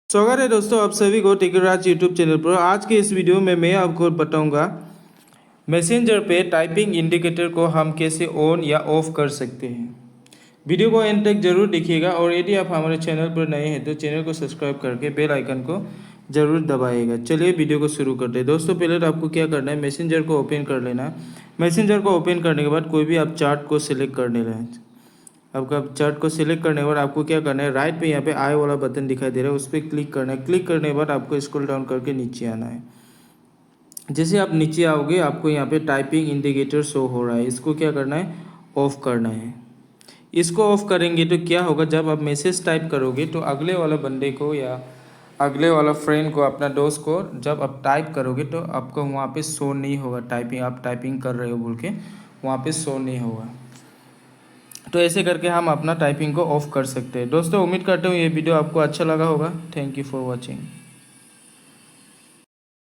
स्वागत है दोस्तों आप सभी को टेकी यूट्यूब चैनल पर। आज के इस वीडियो में मैं आपको बताऊंगा मैसेंजर पे टाइपिंग इंडिकेटर को हम कैसे ऑन या ऑफ कर सकते हैं। वीडियो को एंड तक जरूर देखिएगा और यदि आप हमारे चैनल पर नए हैं तो चैनल को सब्सक्राइब करके बेल आइकन को ज़रूर दबाइएगा। चलिए वीडियो को शुरू करते हैं। दोस्तों पहले तो आपको क्या करना है, मैसेंजर को ओपन कर लेना है। मैसेंजर को ओपन करने के बाद कोई भी आप चार्ट को सिलेक्ट कर लेना है। आपका चार्ट को सिलेक्ट करने के बाद आपको क्या करना है, राइट पे यहाँ पे आई वाला बटन दिखाई दे रहा है, उस पर क्लिक करना है। क्लिक करने के बाद आपको स्क्रॉल डाउन करके नीचे आना है। जैसे आप नीचे आओगे आपको यहाँ पे टाइपिंग इंडिकेटर शो हो रहा है, इसको क्या करना है, ऑफ करना है। इसको ऑफ करेंगे तो क्या होगा, जब आप मैसेज टाइप करोगे तो अगले वाला बंदे को या अगले वाला फ्रेंड को, अपना दोस्त को जब आप टाइप करोगे तो आपको वहाँ पे शो नहीं होगा, टाइपिंग आप टाइपिंग कर रहे हो बोल के वहाँ पे शो नहीं होगा। तो ऐसे करके हम अपना टाइपिंग को ऑफ कर सकते हैं। दोस्तों उम्मीद करता हूँ ये वीडियो आपको अच्छा लगा होगा। Thank you for watching.